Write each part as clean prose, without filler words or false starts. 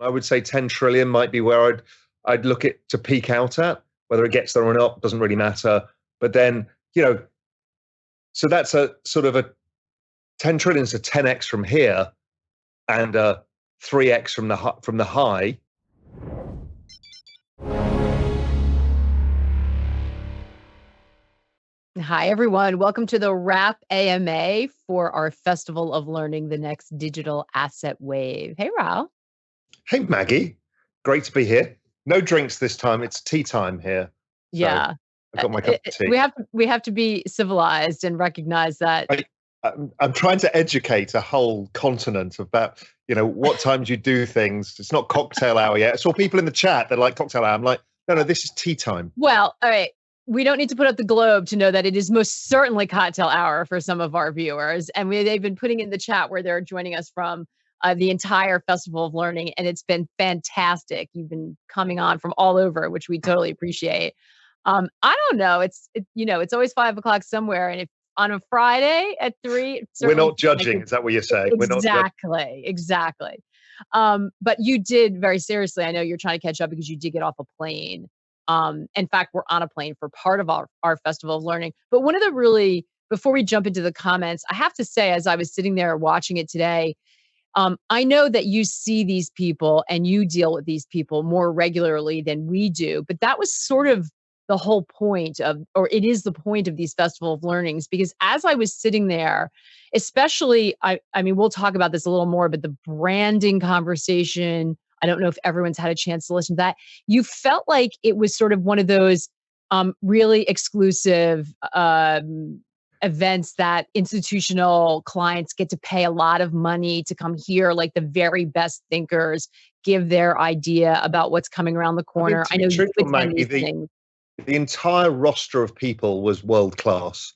I would say 10 trillion might be where I'd look it to peak out at. Whether it gets there or not doesn't really matter. But then, so that's a sort of a 10 trillion is a 10x from here and a 3x from the high. Hi, everyone. Welcome to the WRAP AMA for our Festival of Learning, the next digital asset wave. Hey, Raoul. Hey, Maggie. Great to be here. No drinks this time. It's tea time here. Yeah. I've got my cup of tea. We have to be civilized and recognize that. I'm trying to educate a whole continent about, what times you do things. It's not cocktail hour yet. I saw people in the chat that like cocktail hour. I'm like, no, this is tea time. Well, all right. We don't need to put up the globe to know that it is most certainly cocktail hour for some of our viewers. And they've been putting in the chat where they're joining us from the entire Festival of Learning. And it's been fantastic. You've been coming on from all over, which we totally appreciate. I don't know. It's always 5 o'clock somewhere. And if on a Friday at 3, we're not judging. Is that what you're saying? Exactly. But you did, very seriously, I know you're trying to catch up because you did get off a plane. In fact, we're on a plane for part of our Festival of Learning. But one of the really, before we jump into the comments, I have to say, as I was sitting there watching it today, I know that you see these people and you deal with these people more regularly than we do. But that was sort of the whole point it is the point of these Festival of Learnings, because as I was sitting there, especially, I mean, we'll talk about this a little more, but the branding conversation, I don't know if everyone's had a chance to listen to that. You felt like it was sort of one of those really exclusive events that institutional clients get to pay a lot of money to come here, like the very best thinkers give their idea about what's coming around the corner. I know you attend these things. The entire roster of people was world class.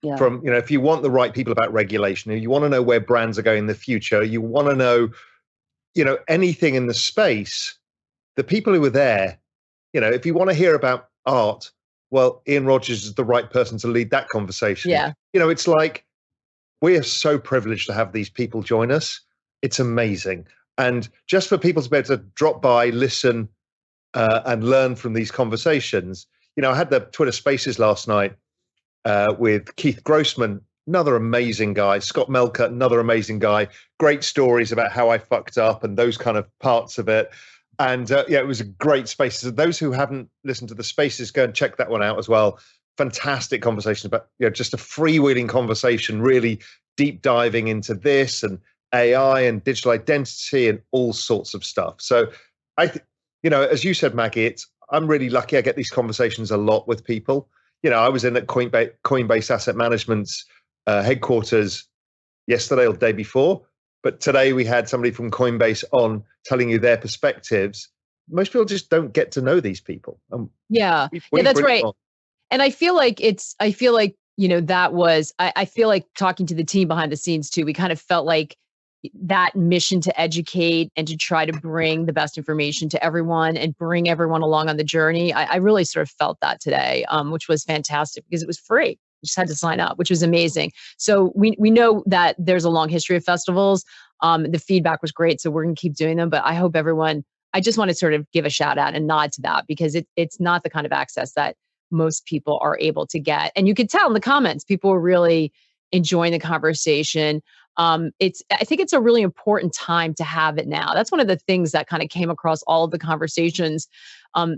Yeah. From, if you want the right people about regulation, you want to know where brands are going in the future, you want to know, anything in the space, the people who were there, if you want to hear about art, well, Ian Rogers is the right person to lead that conversation. Yeah. It's like, we are so privileged to have these people join us. It's amazing. And just for people to be able to drop by, listen, and learn from these conversations. I had the Twitter Spaces last night with Keith Grossman, another amazing guy, Scott Melker, another amazing guy, great stories about how I fucked up and those kind of parts of it. And it was a great space. So those who haven't listened to the Spaces, go and check that one out as well. Fantastic conversation about, just a freewheeling conversation, really deep diving into this and AI and digital identity and all sorts of stuff. So as you said, Maggie, I'm really lucky. I get these conversations a lot with people. I was in at Coinbase Asset Management's headquarters yesterday or the day before, but today we had somebody from Coinbase on telling you their perspectives. Most people just don't get to know these people. Yeah, that's right. And I feel like I feel like talking to the team behind the scenes too, we kind of felt like that mission to educate and to try to bring the best information to everyone and bring everyone along on the journey. I really sort of felt that today, which was fantastic because it was free. You just had to sign up, which was amazing. So we know that there's a long history of festivals. The feedback was great. So we're going to keep doing them. But I hope I just want to sort of give a shout out and nod to that because it's not the kind of access that most people are able to get. And you could tell in the comments, people were really enjoying the conversation. I think it's a really important time to have it now. That's one of the things that kind of came across all of the conversations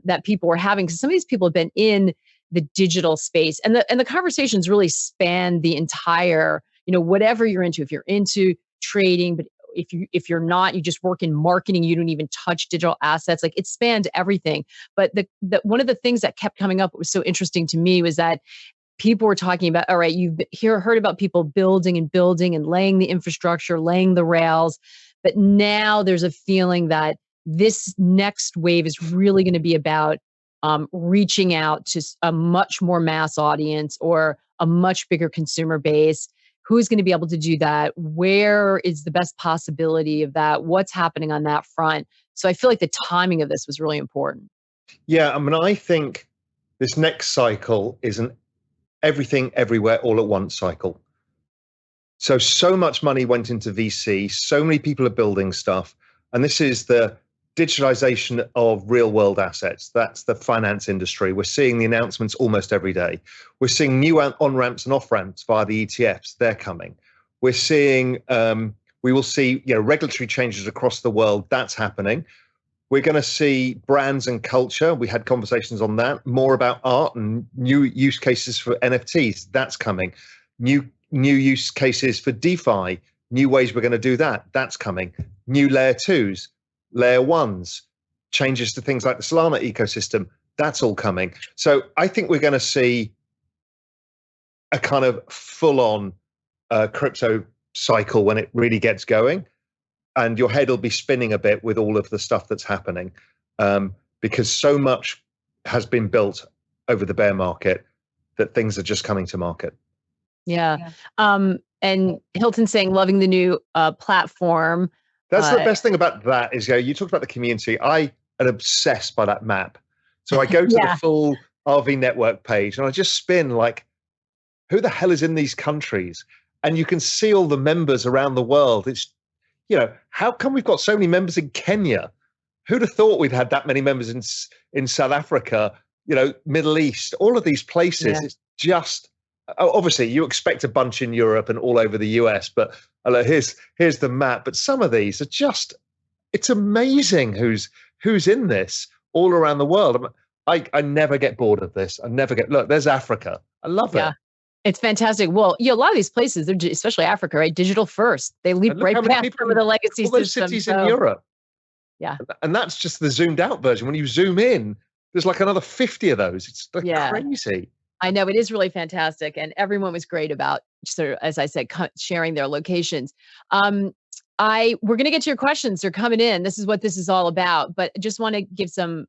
that people were having, because some of these people have been in the digital space and the conversations really span the entire, whatever you're into. If you're into trading, but if you're not, you just work in marketing, you don't even touch digital assets. Like it spanned everything. But the one of the things that kept coming up, what was so interesting to me was that people were talking about, all right, you've heard about people building and laying the infrastructure, laying the rails. But now there's a feeling that this next wave is really going to be about reaching out to a much more mass audience or a much bigger consumer base. Who's going to be able to do that? Where is the best possibility of that? What's happening on that front? So I feel like the timing of this was really important. Yeah, I mean, I think this next cycle is an everything, everywhere, all at once cycle. So much money went into VC, so many people are building stuff. And this is the digitalization of real world assets. That's the finance industry. We're seeing the announcements almost every day. We're seeing new on-ramps and off-ramps via the ETFs. They're coming. We're seeing, we will see, regulatory changes across the world. That's happening. We're going to see brands and culture. We had conversations on that. More about art and new use cases for NFTs. That's coming. New use cases for DeFi. New ways we're going to do that. That's coming. New layer twos, layer ones, changes to things like the Solana ecosystem. That's all coming. So I think we're going to see a kind of full-on crypto cycle when it really gets going. And your head will be spinning a bit with all of the stuff that's happening, because so much has been built over the bear market that things are just coming to market. Yeah. And Hilton saying, loving the new platform. That's the best thing about that is, you talked about the community. I am obsessed by that map. So I go to the full RV network page and I just spin like, who the hell is in these countries? And you can see all the members around the world. It's, how come we've got so many members in Kenya? Who'd have thought we'd had that many members in South Africa, Middle East, all of these places. Yeah. It's just, obviously you expect a bunch in Europe and all over the US, but here's the map. But some of these are just, it's amazing who's in this all around the world. I never get bored of this. Look, there's Africa. I love it. It's fantastic. Well, a lot of these places, they're especially Africa, right? Digital first. They leap right past some of the legacy all those cities in Europe. Yeah. And that's just the zoomed out version. When you zoom in, there's like another 50 of those. It's crazy. I know, it is really fantastic. And everyone was great about, sort of, as I said, sharing their locations. We're going to get to your questions. They're coming in. This is what this is all about. But I just want to give some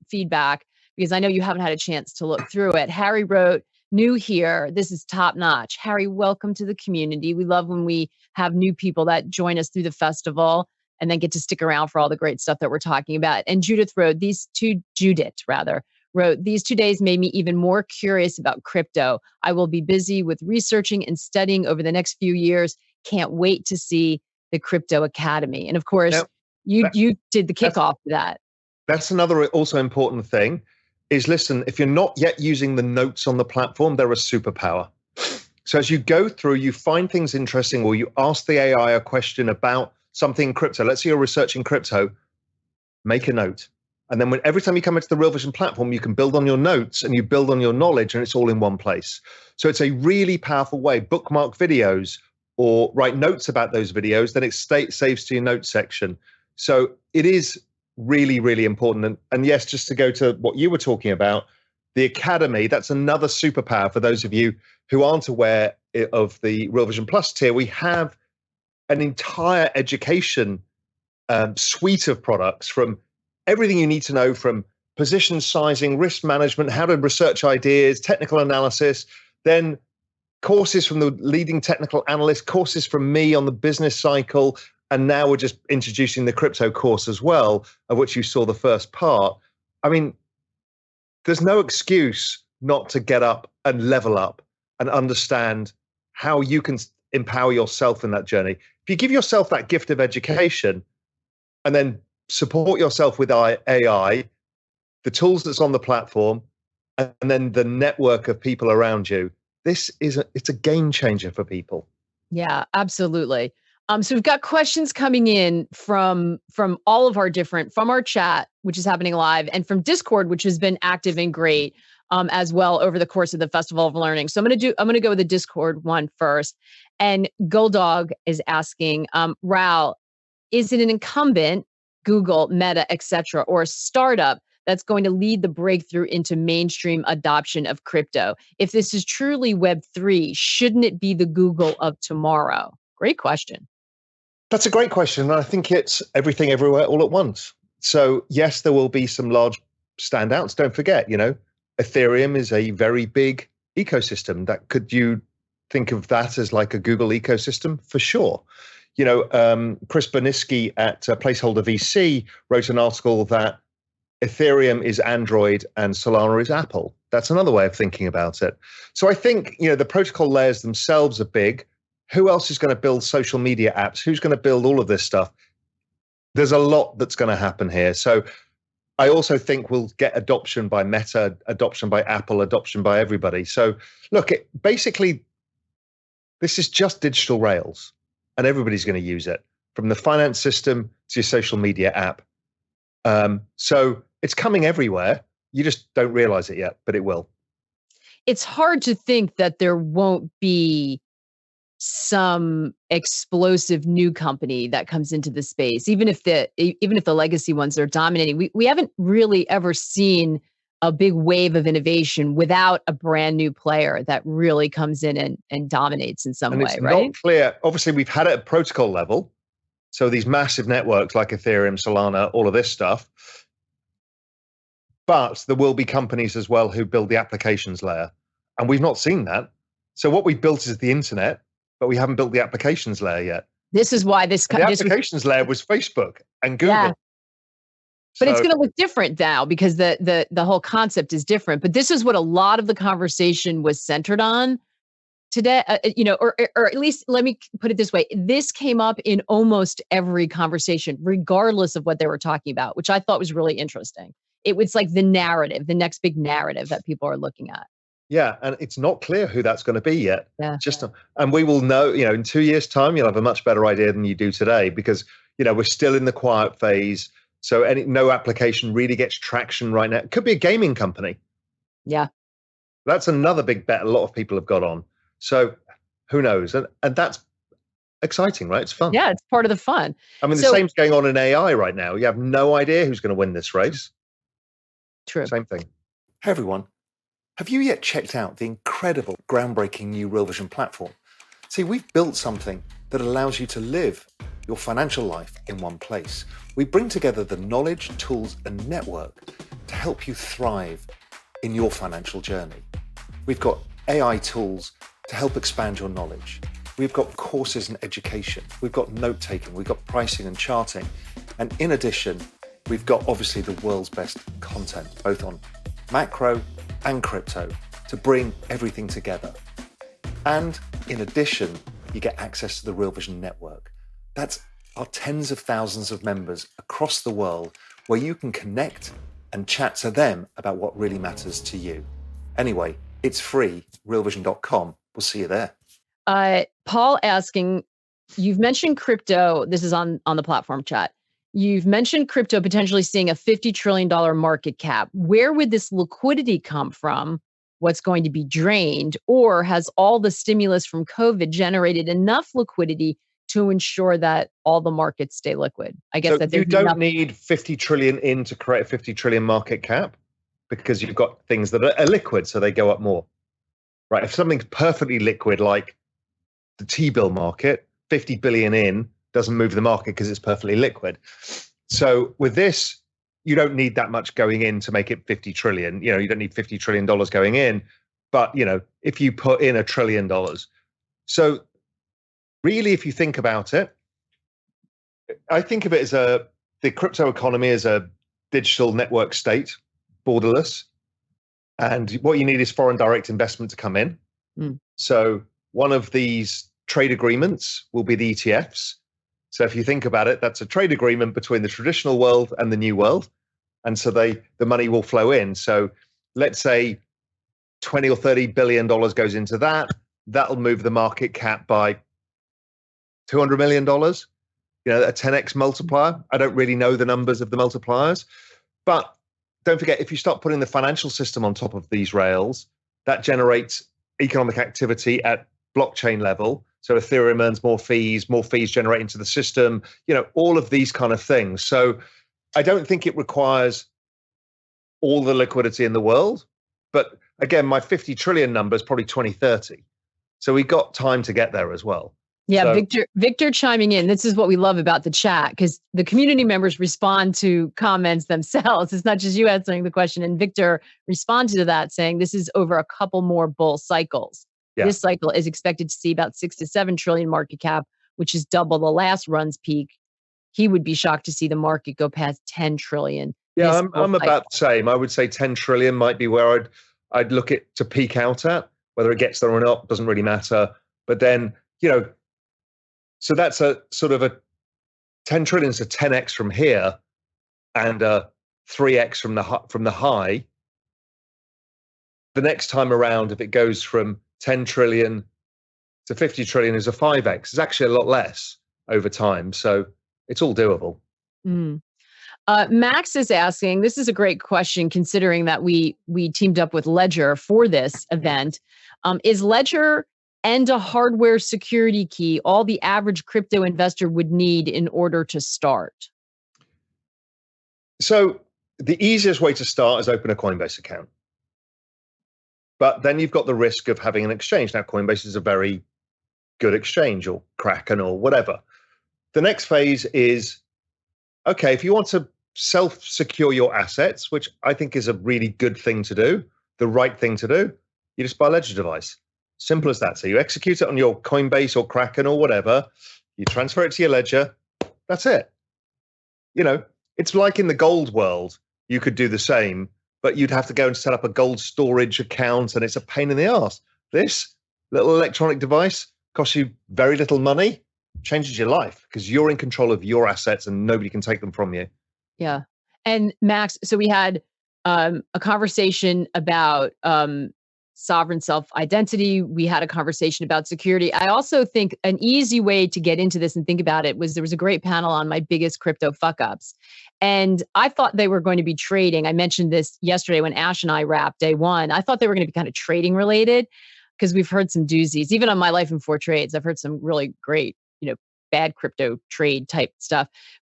feedback because I know you haven't had a chance to look through it. Harry wrote, new here. This is top notch. Harry, welcome to the community. We love when we have new people that join us through the festival and then get to stick around for all the great stuff that we're talking about. And Judith wrote, these 2 days made me even more curious about crypto. I will be busy with researching and studying over the next few years. Can't wait to see the Crypto Academy. And of course, you did the kickoff for that. That's another also important thing. Is listen, if you're not yet using the notes on the platform, they're a superpower. So as you go through, you find things interesting or you ask the AI a question about something in crypto. Let's say you're researching crypto, make a note. And then every time you come into the Real Vision platform, you can build on your notes and you build on your knowledge and it's all in one place. So it's a really powerful way. Bookmark videos or write notes about those videos, then it saves to your notes section. So it is really, really important. And yes, just to go to what you were talking about, the Academy, that's another superpower for those of you who aren't aware of the Real Vision Plus tier. We have an entire education suite of products, from everything you need to know, from position sizing, risk management, how to research ideas, technical analysis, then courses from the leading technical analysts, courses from me on the business cycle, and now we're just introducing the crypto course as well, of which you saw the first part. I mean, there's no excuse not to get up and level up and understand how you can empower yourself in that journey. If you give yourself that gift of education and then support yourself with AI, the tools that's on the platform, and then the network of people around you, it's a game changer for people. Yeah, absolutely. So we've got questions coming in from all of our from our chat, which is happening live, and from Discord, which has been active and great as well over the course of the Festival of Learning. So I'm going to go with the Discord one first. And Goldog is asking, Raoul, is it an incumbent, Google, Meta, etc., or a startup that's going to lead the breakthrough into mainstream adoption of crypto? If this is truly Web3, shouldn't it be the Google of tomorrow? Great question. That's a great question. And I think it's everything everywhere all at once. So yes, there will be some large standouts. Don't forget, Ethereum is a very big ecosystem. Could you think of that as like a Google ecosystem? For sure. Chris Boniski at Placeholder VC wrote an article that Ethereum is Android and Solana is Apple. That's another way of thinking about it. So I think, the protocol layers themselves are big. Who else is going to build social media apps? Who's going to build all of this stuff? there's a lot that's going to happen here. So I also think we'll get adoption by Meta, adoption by Apple, adoption by everybody. So look, basically, this is just digital rails, and everybody's going to use it, from the finance system to your social media app. So it's coming everywhere. You just don't realize it yet, but it will. It's hard to think that there won't be some explosive new company that comes into the space, even if the legacy ones are dominating. We haven't really ever seen a big wave of innovation without a brand new player that really comes in and dominates in some way, it's right? not clear. Obviously, we've had it at protocol level. So these massive networks like Ethereum, Solana, all of this stuff. But there will be companies as well who build the applications layer. And we've not seen that. So what we've built is the internet, but we haven't built the applications layer yet. This is why the applications layer was Facebook and Google. Yeah. But it's going to look different now because the whole concept is different. But this is what a lot of the conversation was centered on today, or at least let me put it this way. This came up in almost every conversation, regardless of what they were talking about, which I thought was really interesting. It was like the narrative, the next big narrative that people are looking at. Yeah, and it's not clear who that's going to be yet. Yeah. And we will know, in 2 years' time, you'll have a much better idea than you do today because, we're still in the quiet phase. So no application really gets traction right now. It could be a gaming company. Yeah. That's another big bet a lot of people have got on. So who knows? And that's exciting, right? It's fun. Yeah, it's part of the fun. I mean, the same's going on in AI right now. You have no idea who's going to win this race. True. Same thing. Hey, everyone. Have you yet checked out the incredible, groundbreaking new Real Vision platform? See, we've built something that allows you to live your financial life in one place. We bring together the knowledge, tools, and network to help you thrive in your financial journey. We've got AI tools to help expand your knowledge. We've got courses and education. We've got note-taking. We've got pricing and charting. And in addition, we've got obviously the world's best content, both on macro and crypto, to bring everything together. And in addition, you get access to the Real Vision network. That's our tens of thousands of members across the world where you can connect and chat to them about what really matters to you. Anyway, it's free, realvision.com. We'll see you there. Paul asking, you've mentioned crypto. This is on the platform chat. You've mentioned crypto potentially seeing a $50 trillion market cap. Where would this liquidity come from? What's going to be drained? Or has all the stimulus from COVID generated enough liquidity to ensure that all the markets stay liquid? I guess that you don't need 50 trillion in to create a 50 trillion market cap because you've got things that are liquid, so they go up more. Right? If something's perfectly liquid, like the T-bill market, 50 billion in doesn't move the market because it's perfectly liquid. So with this, you don't need that much going in to make it 50 trillion. You don't need $50 trillion going in, but if you put in $1 trillion. So really, if you think about it, I think of it as the crypto economy as a digital network state, borderless. And what you need is foreign direct investment to come in. So one of these trade agreements will be the ETFs. So if you think about it, that's a trade agreement between the traditional world and the new world. And so the money will flow in. So let's say 20 or $30 billion goes into that. That'll move the market cap by $200 million, a 10x multiplier. I don't really know the numbers of the multipliers. But don't forget, if you start putting the financial system on top of these rails, that generates economic activity at blockchain level. So Ethereum earns more fees generate into the system, all of these kind of things. So I don't think it requires all the liquidity in the world. But again, my 50 trillion number is probably 2030. So we got time to get there as well. Yeah, so, Victor chiming in. This is what we love about the chat because the community members respond to comments themselves. It's not just you answering the question. And Victor responded to that saying this is over a couple more bull cycles. Yeah. This cycle is expected to see about 6 to 7 trillion market cap, which is double the last run's peak. He would be shocked to see the market go past 10 trillion. Yeah, I'm about the same. I would say 10 trillion might be where I'd look it to peak out at. Whether it gets there or not doesn't really matter. But then, so that's a sort of a 10 trillion is a 10x from here and a 3x from the high. The next time around, if it goes from 10 trillion to 50 trillion, is a 5x. It's actually a lot less over time. So it's all doable. Mm. Max is asking, this is a great question considering that we teamed up with Ledger for this event. Is Ledger and a hardware security key all the average crypto investor would need in order to start? So the easiest way to start is open a Coinbase account. But then you've got the risk of having an exchange. Now, Coinbase is a very good exchange, or Kraken or whatever. The next phase is, okay, if you want to self-secure your assets, which I think is a really good thing to do, the right thing to do, you just buy a Ledger device. Simple as that. So you execute it on your Coinbase or Kraken or whatever, you transfer it to your Ledger, that's it. You know, it's like in the gold world, you could do the same, but you'd have to go and set up a gold storage account, and it's a pain in the ass. This little electronic device costs you very little money, changes your life because you're in control of your assets and nobody can take them from you. Yeah. And Max, so we had a conversation about sovereign self-identity. We had a conversation about security. I also think an easy way to get into this and think about it was there was a great panel on my biggest crypto fuck-ups. And I thought they were going to be trading. I mentioned this yesterday when Ash and I wrapped day one. I thought they were going to be kind of trading related because we've heard some doozies. Even on my Life in 4 Trades, I've heard some really great, bad crypto trade type stuff.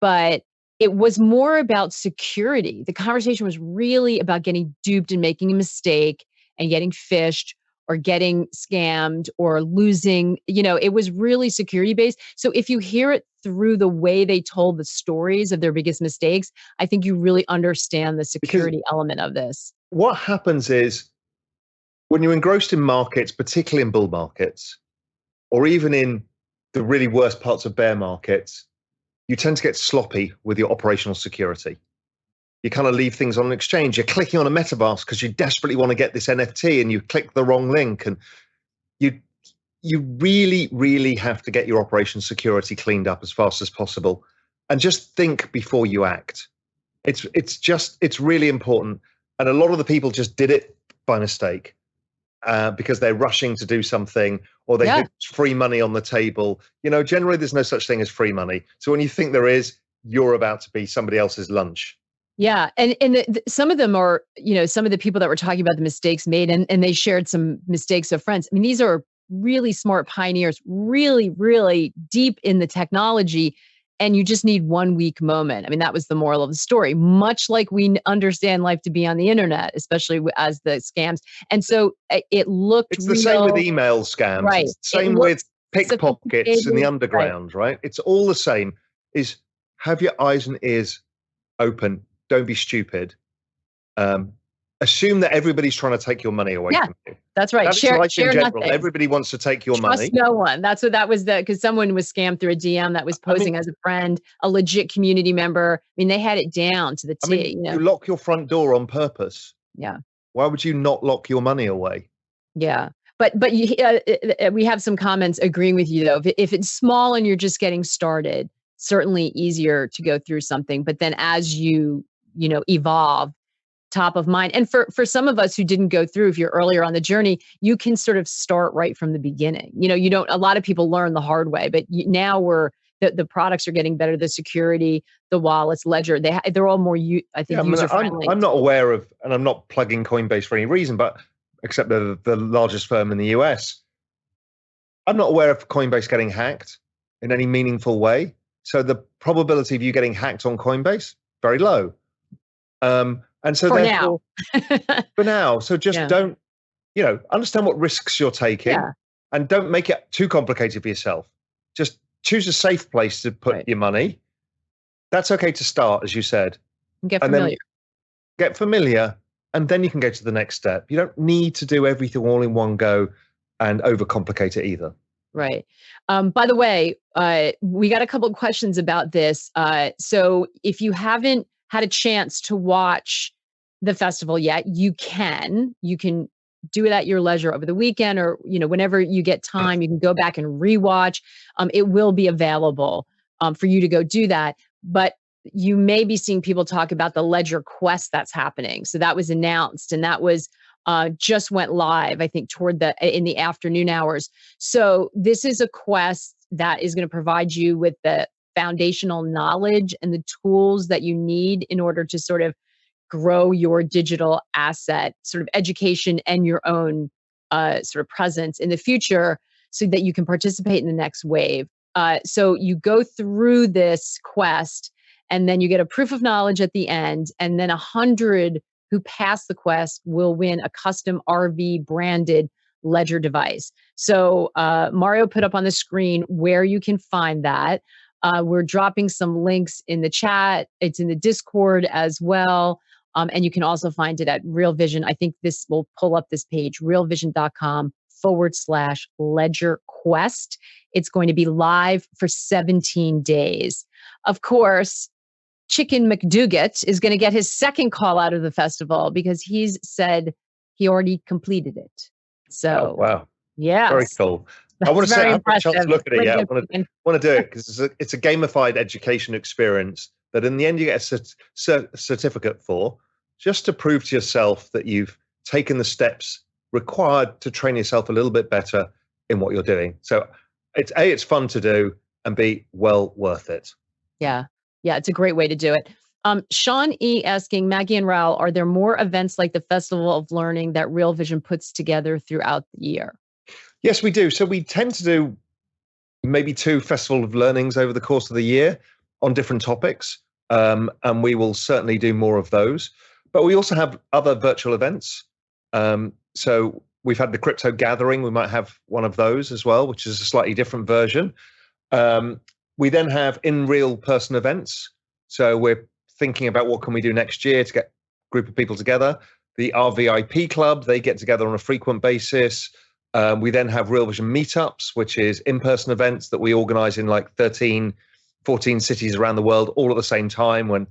But it was more about security. The conversation was really about getting duped and making a mistake and getting phished or getting scammed or losing, it was really security based. So if you hear it through the way they told the stories of their biggest mistakes, I think you really understand the security element of this. What happens is when you're engrossed in markets, particularly in bull markets, or even in the really worst parts of bear markets, you tend to get sloppy with your operational security. You kind of leave things on an exchange. You're clicking on a MetaMask because you desperately want to get this NFT and you click the wrong link. And you really, really have to get your operational security cleaned up as fast as possible. And just think before you act. It's really important. And a lot of the people just did it by mistake because they're rushing to do something, or they put free money on the table. Generally there's no such thing as free money. So when you think there is, you're about to be somebody else's lunch. Yeah. And some of them are, some of the people that were talking about the mistakes made, and they shared some mistakes of friends. I mean, these are really smart pioneers, really, really deep in the technology. And you just need 1 weak moment. I mean, that was the moral of the story, much like we understand life to be on the internet, especially as the scams. And so it looked It's the same with email scams. Right. It's the same with pickpockets in the underground, right? It's all the same. Is have your eyes and ears open. Don't be stupid. Assume that everybody's trying to take your money away from you. That's right. Share nothing. Everybody wants to take your money. Trust no one. That's what that was, because someone was scammed through a DM that was posing as a friend, a legit community member. I mean, they had it down to the T. You lock your front door on purpose. Yeah. Why would you not lock your money away? Yeah. But we have some comments agreeing with you, though. If it's small and you're just getting started, certainly easier to go through something. But then as you evolve, top of mind. And for some of us who didn't go through, if you're earlier on the journey, you can sort of start right from the beginning. A lot of people learn the hard way, but now the products are getting better. The security, the wallets, Ledger, they're all more, user friendly. I'm not aware of, and I'm not plugging Coinbase for any reason, but except they're the largest firm in the US. I'm not aware of Coinbase getting hacked in any meaningful way. So the probability of you getting hacked on Coinbase, very low. And so for now, so just don't, understand what risks you're taking and don't make it too complicated for yourself. Just choose a safe place to put your money. That's okay to start, as you said. Get familiar, and then you can go to the next step. You don't need to do everything all in one go and overcomplicate it either. Right. By the way, we got a couple of questions about this. So if you haven't had a chance to watch the festival yet, you can do it at your leisure over the weekend, or whenever you get time, you can go back and rewatch. It will be available for you to go do that. But you may be seeing people talk about the Ledger Quest that's happening. So that was announced, and that was just went live, I think, in the afternoon hours. So this is a quest that is going to provide you with the foundational knowledge and the tools that you need in order to sort of grow your digital asset, sort of education and your own sort of presence in the future so that you can participate in the next wave. So you go through this quest and then you get a proof of knowledge at the end, and then 100 who pass the quest will win a custom RV branded Ledger device. So Mario put up on the screen where you can find that. We're dropping some links in the chat. It's in the Discord as well. And you can also find it at Real Vision. I think this will pull up this page, realvision.com/Ledger Quest. It's going to be live for 17 days. Of course, Chicken McDougat is going to get his second call out of the festival because he's said he already completed it. So, wow. Yeah. Very cool. I want to say I haven't had a chance to look at it yet. I want to do it because it's a gamified education experience that in the end you get a certificate for, just to prove to yourself that you've taken the steps required to train yourself a little bit better in what you're doing. So it's fun to do, and B, well worth it. Yeah. Yeah, it's a great way to do it. Sean E. asking, Maggie and Raoul, are there more events like the Festival of Learning that Real Vision puts together throughout the year? Yes, we do. So we tend to do maybe 2 Festival of Learnings over the course of the year on different topics, and we will certainly do more of those. But we also have other virtual events. So we've had the Crypto Gathering. We might have one of those as well, which is a slightly different version. We then have in-real person events. So we're thinking about what can we do next year to get a group of people together. The RVIP Club, they get together on a frequent basis. We then have Real Vision meetups, which is in-person events that we organize in like 13, 14 cities around the world, all at the same time when,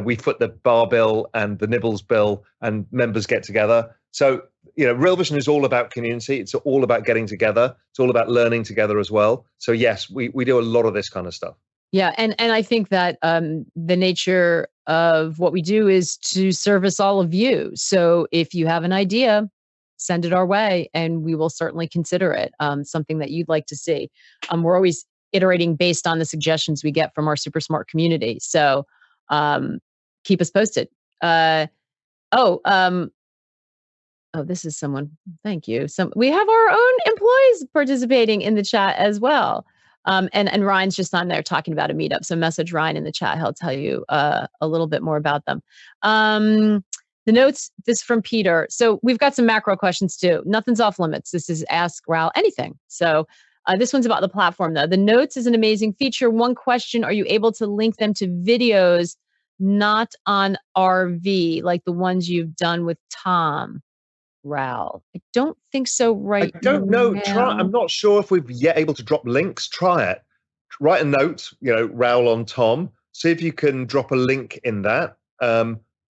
we foot the bar bill and the nibbles bill and members get together. So, Real Vision is all about community. It's all about getting together. It's all about learning together as well. So yes, we do a lot of this kind of stuff. Yeah. And I think that the nature of what we do is to service all of you. So if you have an idea, send it our way and we will certainly consider it, something that you'd like to see. We're always iterating based on the suggestions we get from our super smart community. So keep us posted. This is someone. Thank you. We have our own employees participating in the chat as well. And Ryan's just on there talking about a meetup. So message Ryan in the chat. He'll tell you a little bit more about them. The notes, this from Peter. So we've got some macro questions too. Nothing's off limits. This is Ask Raoul Anything. So this one's about the platform though. The notes is an amazing feature. One question, are you able to link them to videos not on RV, like the ones you've done with Tom? Raoul, I don't think so right now. I don't know. I'm not sure if we've yet able to drop links. Try it. Write a note, Raoul on Tom. See if you can drop a link in that.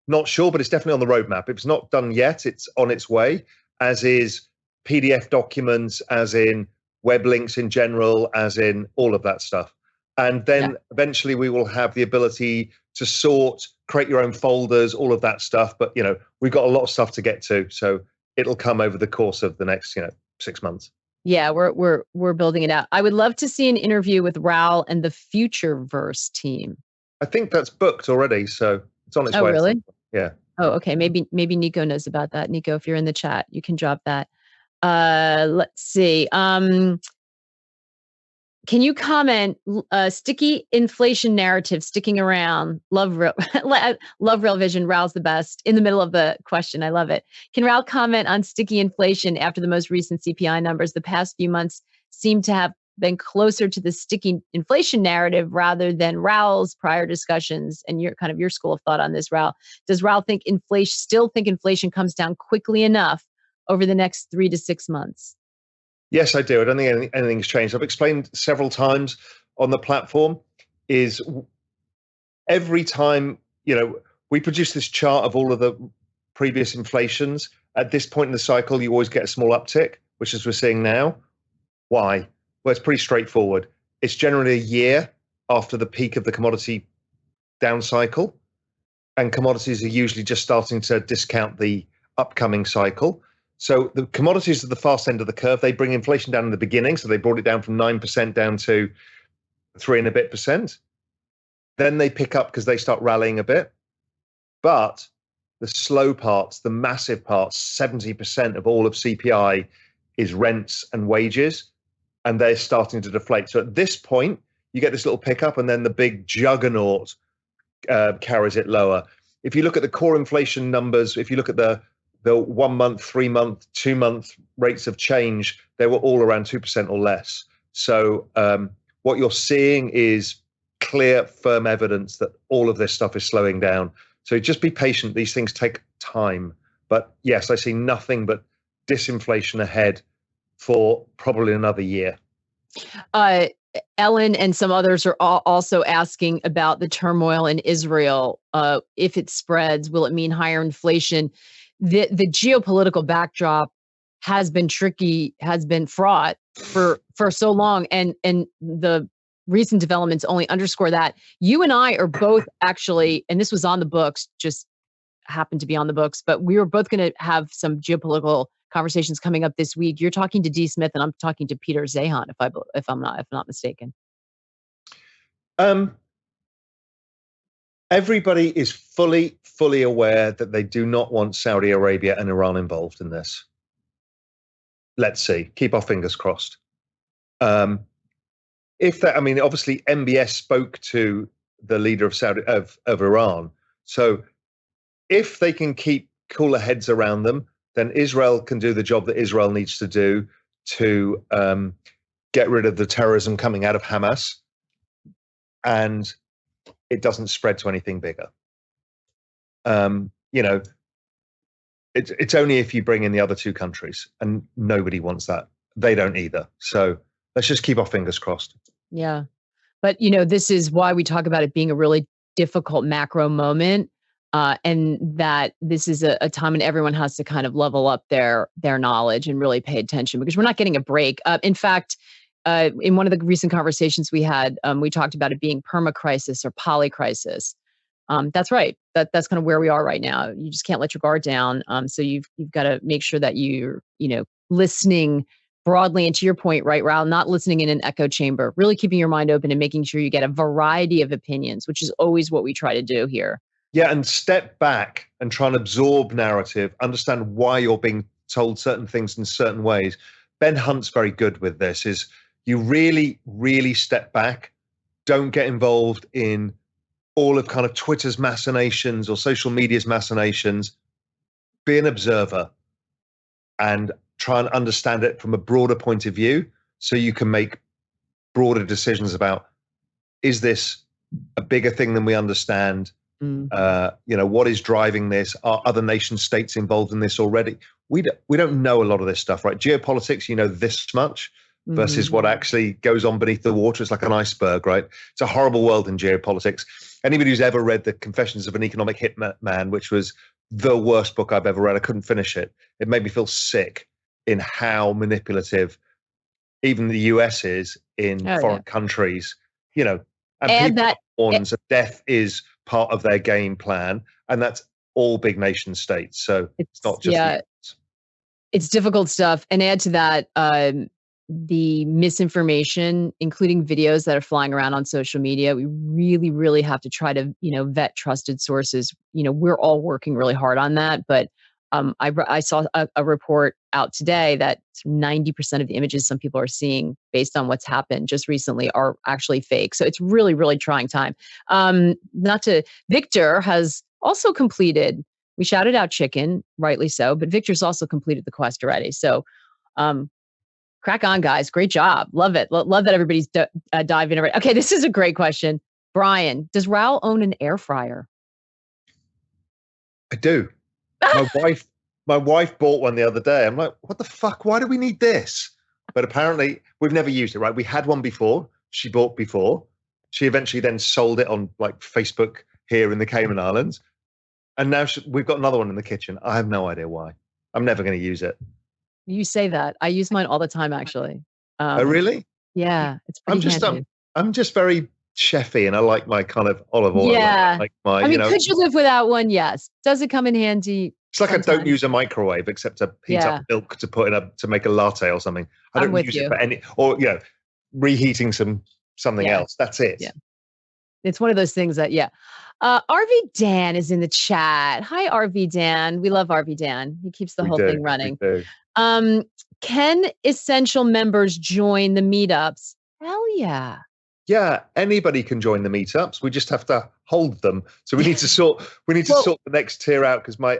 Not sure, but it's definitely on the roadmap. If it's not done yet, it's on its way, as is PDF documents, as in web links in general, as in all of that stuff. And then eventually we will have the ability to sort, create your own folders, all of that stuff. But, we've got a lot of stuff to get to. So it'll come over the course of the next, 6 months. Yeah, we're building it out. I would love to see an interview with Raoul and the Futureverse team. I think that's booked already, so it's on its way. Oh, really? Yeah. Oh, okay. Maybe Nico knows about that. Nico, if you're in the chat, you can drop that. Let's see. Can you comment, sticky inflation narrative sticking around? Love Real Vision. Raoul's the best. In the middle of the question. I love it. Can Raoul comment on sticky inflation after the most recent CPI numbers? The past few months seem to have been closer to the sticky inflation narrative rather than Raoul's prior discussions and your school of thought on this, Raoul. Does Raoul think inflation comes down quickly enough over the next 3 to 6 months? Yes, I do. I don't think anything's changed. I've explained several times on the platform is every time, we produce this chart of all of the previous inflations. At this point in the cycle, you always get a small uptick, which is we're seeing now. Why? Well, it's pretty straightforward. It's generally a year after the peak of the commodity down cycle, and commodities are usually just starting to discount the upcoming cycle. So the commodities are the fast end of the curve. They bring inflation down in the beginning. So they brought it down from 9% down to 3 and a bit percent. Then they pick up because they start rallying a bit. But the slow parts, the massive parts, 70% of all of CPI is rents and wages, and they're starting to deflate. So at this point, you get this little pickup, and then the big juggernaut carries it lower. If you look at the core inflation numbers, if you look at the 1 month, 3 month, 2 month rates of change, they were all around 2% or less. So what you're seeing is clear, firm evidence that all of this stuff is slowing down. So just be patient. These things take time. But yes, I see nothing but disinflation ahead for probably another year. Ellen and some others are also asking about the turmoil in Israel. If it spreads, will it mean higher inflation? The geopolitical backdrop has been tricky, has been fraught for so long, and the recent developments only underscore that. You and I are both actually, and this was on the books, just happened to be on the books, but we were both going to have some geopolitical conversations coming up this week. You're talking to Dee Smith, and I'm talking to Peter Zahan, if I'm not mistaken. Everybody is fully aware that they do not want Saudi Arabia and Iran involved in this. Let's see. Keep our fingers crossed. Obviously, MBS spoke to the leader of Iran. So, if they can keep cooler heads around them, then Israel can do the job that Israel needs to do to get rid of the terrorism coming out of Hamas, and it doesn't spread to anything bigger. It's only if you bring in the other two countries, and nobody wants that. They don't either. So let's just keep our fingers crossed. Yeah. But, this is why we talk about it being a really difficult macro moment, and that this is a time when everyone has to kind of level up their knowledge and really pay attention, because we're not getting a break. In fact, in one of the recent conversations we had, we talked about it being perma-crisis or poly-crisis. That's right. That's kind of where we are right now. You just can't let your guard down. So you've got to make sure that you're, listening broadly, and to your point, right, Raoul, not listening in an echo chamber, really keeping your mind open and making sure you get a variety of opinions, which is always what we try to do here. Yeah, and step back and try and absorb narrative, understand why you're being told certain things in certain ways. Ben Hunt's very good with this, is you really, really step back. Don't get involved in all of kind of Twitter's machinations or social media's machinations. Be an observer and try and understand it from a broader point of view, so you can make broader decisions about, is this a bigger thing than we understand? What is driving this? Are other nation states involved in this already? We don't know a lot of this stuff, right? Geopolitics, this much versus what actually goes on beneath the water. It's like an iceberg, right? It's a horrible world in geopolitics. Anybody who's ever read The Confessions of an Economic Hitman, which was the worst book I've ever read, I couldn't finish it. It made me feel sick in how manipulative even the US is in foreign countries, and so death is part of their game plan, and that's all big nation states. So it's not just it's difficult stuff. And add to that, the misinformation, including videos that are flying around on social media. We really, really have to try to, vet trusted sources. We're all working really hard on that, but I saw a report out today that 90% of the images some people are seeing based on what's happened just recently are actually fake. So it's really, really trying time. Victor has also completed, we shouted out Chicken, rightly so, but Victor's also completed the quest already. So crack on, guys. Great job. Love it. Love that everybody's diving already. Okay, this is a great question. Brian, does Raoul own an air fryer? I do. My wife bought one the other day. I'm like, what the fuck? Why do we need this? But apparently we've never used it, right? We had one before. She bought before. She eventually then sold it on like Facebook here in the Cayman Islands. And now we've got another one in the kitchen. I have no idea why. I'm never going to use it. You say that. I use mine all the time, actually. Oh, really? Yeah. It's pretty handy. I'm just very chefy, and I like my kind of olive oil. Yeah. Like my, I mean, could you live without one? Yes. Does it come in handy? it's like sometimes? I don't use a microwave except to heat Yeah. up milk to put to make a latte or something. I I'm don't with use you. it for any, or reheating something Yeah. else. That's it. Yeah. It's one of those things that, RV Dan is in the chat. Hi, RV Dan. We love RV Dan. He keeps the whole thing running. We do. Can essential members join the meetups? Hell yeah. Yeah, anybody can join the meetups. We just have to hold them. So we need to sort the next tier out, because my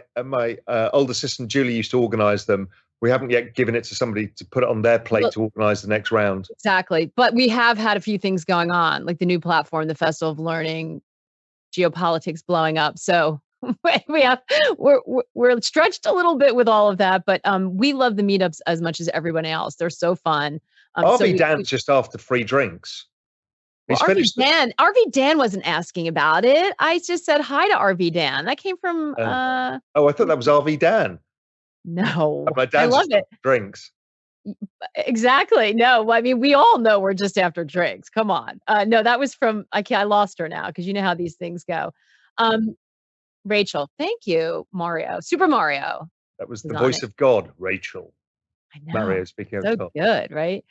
old assistant Julie used to organize them. We haven't yet given it to somebody to put it on their plate to organize the next round. Exactly. But we have had a few things going on, like the new platform, the Festival of Learning, geopolitics blowing up. So we're stretched a little bit with all of that, but we love the meetups as much as everyone else. They're so fun. RV Dan's just after free drinks. Well, RV Dan wasn't asking about it. I just said hi to RV Dan. That came from. I thought that was RV Dan. No, my dad. I love it. Drinks. Exactly. No, I mean, we all know we're just after drinks. Come on. No, that was from. I lost her now, because you know how these things go. Rachel, thank you, Mario. Super Mario. That was the voice of God, Rachel. I know. Mario speaking so of good, right?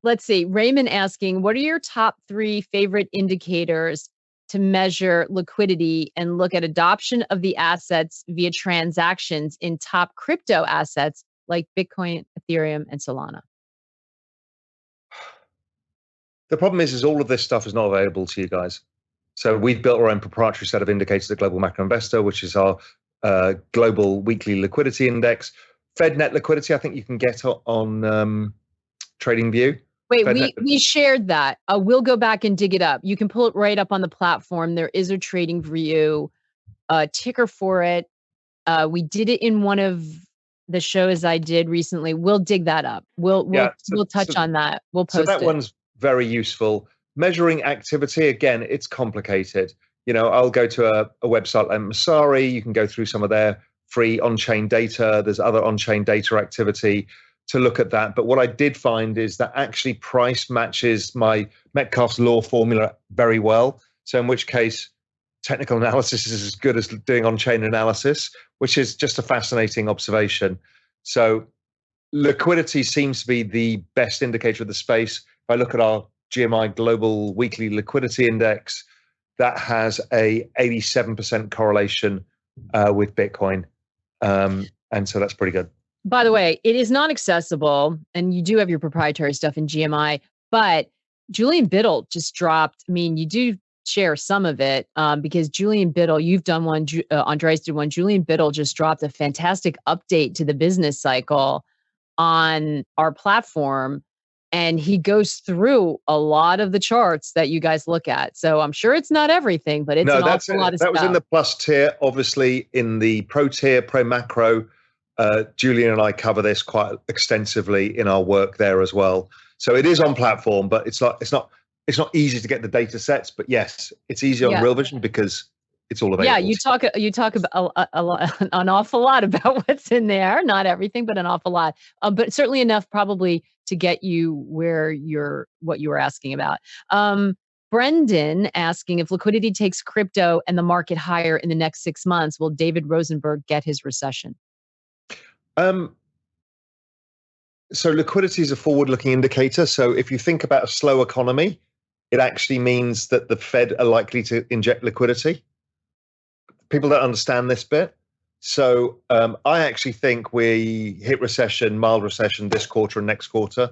Let's see. Raymond asking, what are your top 3 favorite indicators to measure liquidity and look at adoption of the assets via transactions in top crypto assets like Bitcoin, Ethereum, and Solana? The problem is all of this stuff is not available to you guys. So we've built our own proprietary set of indicators at Global Macro Investor, which is our global weekly liquidity index. Fed net liquidity, I think you can get on TradingView. Wait, we shared that. We'll go back and dig it up. You can pull it right up on the platform. There is a TradingView ticker for it. We did it in one of the shows I did recently. We'll dig that up. We'll touch on that. We'll post it. So that one's very useful. Measuring activity, again, it's complicated. I'll go to a website like Masari. You can go through some of their free on-chain data. There's other on-chain data activity to look at that. But what I did find is that actually price matches my Metcalfe's law formula very well. So in which case, technical analysis is as good as doing on-chain analysis, which is just a fascinating observation. So liquidity seems to be the best indicator of the space. If I look at our GMI Global Weekly Liquidity Index, that has a 87% correlation with Bitcoin. And so that's pretty good. By the way, it is not accessible, and you do have your proprietary stuff in GMI, but Julian Biddle just dropped. I mean, you do share some of it because Julian Biddle, you've done one, Andreas did one. Julian Biddle just dropped a fantastic update to the business cycle on our platform. And he goes through a lot of the charts that you guys look at. So I'm sure it's not everything, but it's an awful lot of stuff. That was in the plus tier. Obviously, in the pro tier, pro macro, Julian and I cover this quite extensively in our work there as well. So it is on platform, but it's not easy to get the data sets. But yes, it's easy on Real Vision because it's all available. Yeah, you talk about an awful lot about what's in there. Not everything, but an awful lot. But certainly enough, probably, to get you what you were asking about. Brendan asking, if liquidity takes crypto and the market higher in the next 6 months, will David Rosenberg get his recession? So liquidity is a forward-looking indicator. So if you think about a slow economy, it actually means that the Fed are likely to inject liquidity. People don't understand this bit. So I actually think we hit recession, mild recession this quarter and next quarter.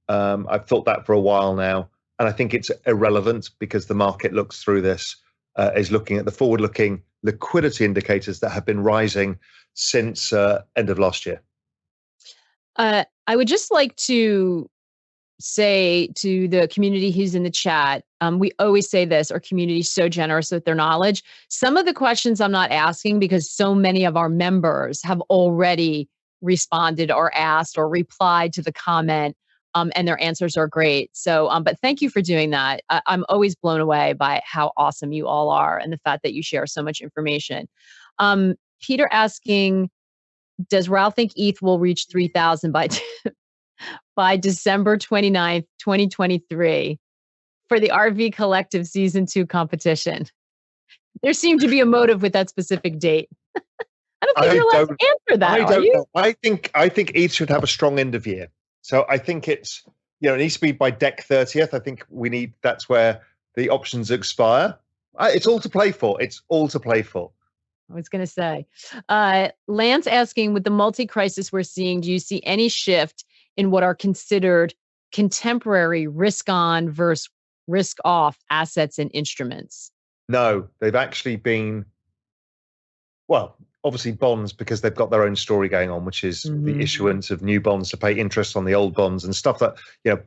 I've thought that for a while now. And I think it's irrelevant because the market looks through this, is looking at the forward-looking liquidity indicators that have been rising since end of last year. I would just like to say to the community who's in the chat, we always say this, our community is so generous with their knowledge. Some of the questions I'm not asking because so many of our members have already responded or asked or replied to the comment, and their answers are great. So, but thank you for doing that. I'm always blown away by how awesome you all are and the fact that you share so much information. Peter asking, does Raoul think ETH will reach 3,000 by December 29th, 2023? for the RV Collective Season 2 competition? There seemed to be a motive with that specific date. I don't think you're allowed to answer that, I are don't you? know. I think ETH should have a strong end of year. So I think it's, it needs to be by Dec 30th. I think that's where the options expire. It's all to play for. It's all to play for. I was going to say, Lance asking, with the multi-crisis we're seeing, do you see any shift in what are considered contemporary risk-on versus risk-off assets and instruments? No, they've actually been, well, obviously bonds, because they've got their own story going on, which is the issuance of new bonds to pay interest on the old bonds and stuff that,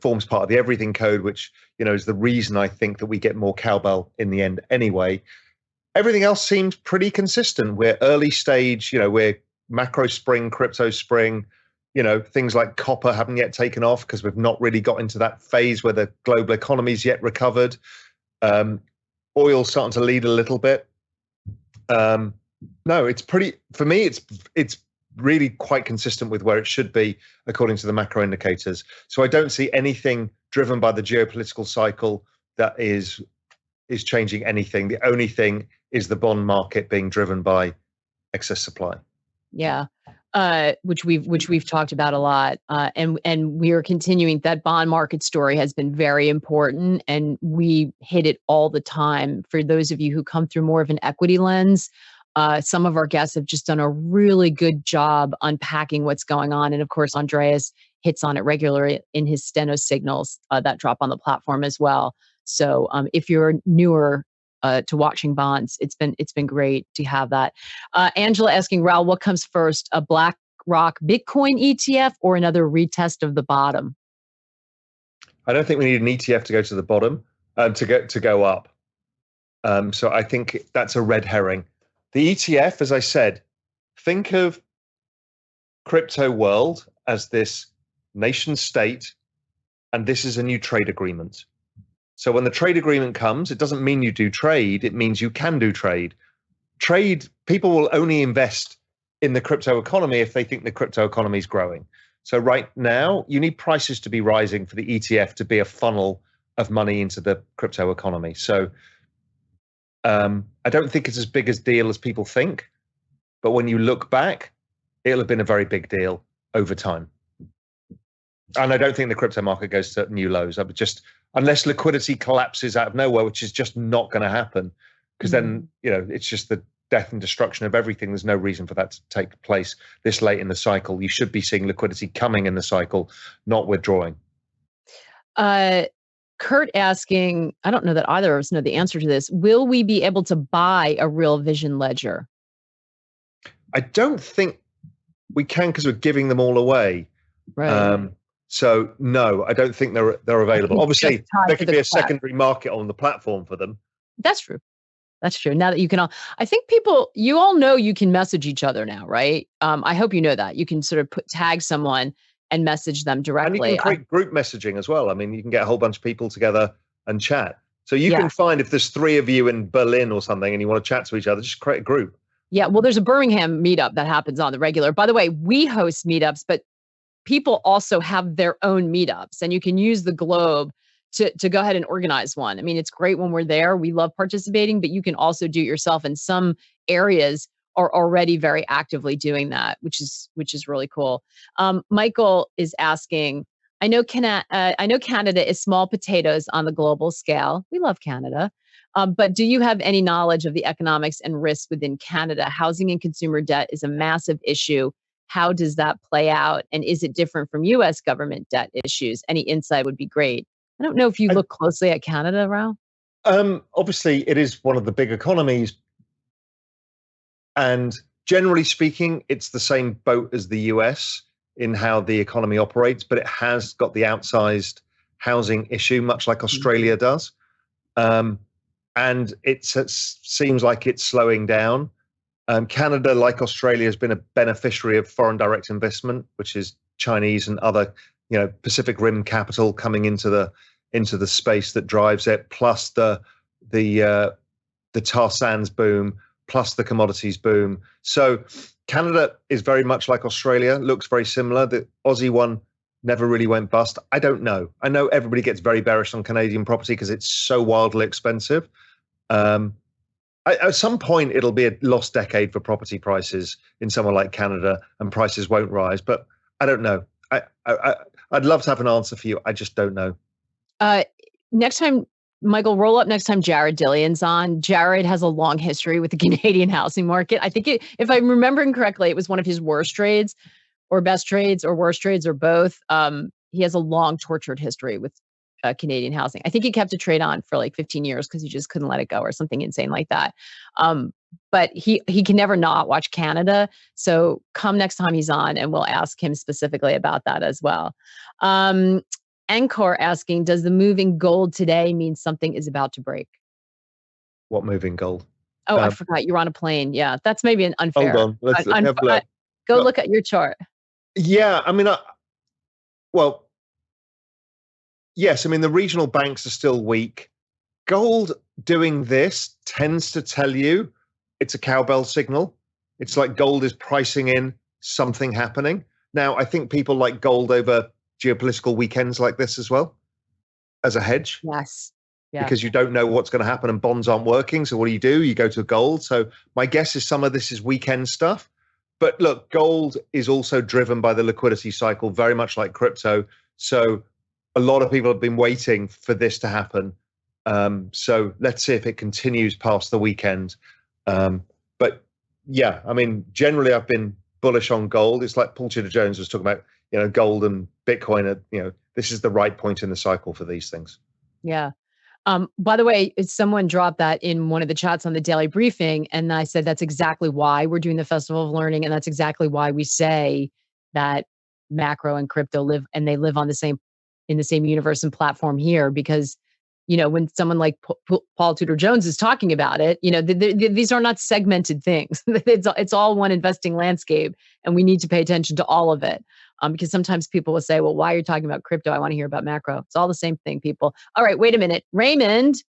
forms part of the everything code, which, is the reason I think that we get more cowbell in the end anyway. Everything else seems pretty consistent. We're early stage, we're macro spring, crypto spring, things like copper haven't yet taken off because we've not really got into that phase where the global economy's yet recovered. Oil's starting to lead a little bit. No, it's pretty, for me, it's really quite consistent with where it should be according to the macro indicators. So I don't see anything driven by the geopolitical cycle that is changing anything. The only thing is the bond market being driven by excess supply. Yeah. Which we've talked about a lot. And we are continuing. That bond market story has been very important, and we hit it all the time. For those of you who come through more of an equity lens, some of our guests have just done a really good job unpacking what's going on. And of course, Andreas hits on it regularly in his steno signals that drop on the platform as well. So if you're newer to watching bonds, it's been great to have that. Angela asking, Raoul, what comes first, a BlackRock Bitcoin ETF or another retest of the bottom? I don't think we need an ETF to go to the bottom, to go up. So I think that's a red herring. The ETF, as I said, think of crypto world as this nation state, and this is a new trade agreement. So when the trade agreement comes, it doesn't mean you do trade, it means you can do trade. People will only invest in the crypto economy if they think the crypto economy is growing. So right now, you need prices to be rising for the ETF to be a funnel of money into the crypto economy. So I don't think it's as big a deal as people think, but when you look back, it'll have been a very big deal over time. And I don't think the crypto market goes to new lows. I would just, unless liquidity collapses out of nowhere, which is just not going to happen, because then, it's just the death and destruction of everything. There's no reason for that to take place this late in the cycle. You should be seeing liquidity coming in the cycle, not withdrawing. Kurt asking, I don't know that either of us know the answer to this. Will we be able to buy a Real Vision ledger? I don't think we can, because we're giving them all away. Right. So no, I don't think they're available. Obviously, there could be a secondary market on the platform for them. That's true. That's true. Now that you can all, I think you all know you can message each other now, right? I hope you know that. You can sort of tag someone and message them directly. And you can create group messaging as well. I mean, you can get a whole bunch of people together and chat. So you can find, if there's 3 of you in Berlin or something and you want to chat to each other, just create a group. Yeah, well, there's a Birmingham meetup that happens on the regular. By the way, we host meetups, but people also have their own meetups, and you can use the Globe to go ahead and organize one. I mean, it's great when we're there. We love participating, but you can also do it yourself. And some areas are already very actively doing that, which is really cool. Michael is asking, I know Canada is small potatoes on the global scale. We love Canada. But do you have any knowledge of the economics and risks within Canada? Housing and consumer debt is a massive issue. How does that play out? And is it different from U.S. government debt issues? Any insight would be great. I don't know if you look closely at Canada, Raoul. Obviously, it is one of the big economies. And generally speaking, it's the same boat as the US in how the economy operates, but it has got the outsized housing issue, much like Australia does. And it seems like it's slowing down. Canada, like Australia, has been a beneficiary of foreign direct investment, which is Chinese and other, Pacific Rim capital coming into the space that drives it, plus the tar sands boom, plus the commodities boom. So Canada is very much like Australia, looks very similar. The Aussie one, never really went bust. I don't know. I know everybody gets very bearish on Canadian property because it's so wildly expensive. At some point, it'll be a lost decade for property prices in somewhere like Canada, and prices won't rise. But I don't know. I'd love to have an answer for you. I just don't know. Next time, Michael, roll up next time Jared Dillion's on. Jared has a long history with the Canadian housing market. I think if I'm remembering correctly, it was one of his worst trades or best trades or worst trades or both. He has a long tortured history with Canadian housing. I think he kept a trade on for like 15 years because he just couldn't let it go or something insane like that. But he can never not watch Canada. So come next time he's on and we'll ask him specifically about that as well. Encore asking, does the move in gold today mean something is about to break? What move in gold? Oh, I forgot. You're on a plane. Yeah, that's maybe an unfair. Hold on. Let's have a look. Go look at your chart. Yeah, I mean, well, yes, I mean, the regional banks are still weak. Gold doing this tends to tell you it's a cowbell signal. It's like gold is pricing in something happening. Now, I think people like gold over geopolitical weekends like this as well as a hedge. Yes. Yeah. Because you don't know what's going to happen and bonds aren't working. So what do? You go to gold. So my guess is some of this is weekend stuff. But look, gold is also driven by the liquidity cycle, very much like crypto. So a lot of people have been waiting for this to happen. So let's see if it continues past the weekend. But yeah, I mean, generally I've been bullish on gold. It's like Paul Tudor Jones was talking about, gold and Bitcoin. This is the right point in the cycle for these things. Yeah. By the way, someone dropped that in one of the chats on the daily briefing. And I said, that's exactly why we're doing the Festival of Learning. And that's exactly why we say that macro and crypto live on in the same universe and platform here, because, when someone like Paul Tudor Jones is talking about it, these are not segmented things. It's all one investing landscape, and we need to pay attention to all of it. Because sometimes people will say, well, why are you talking about crypto? I want to hear about macro. It's all the same thing, people. All right, wait a minute. Raymond,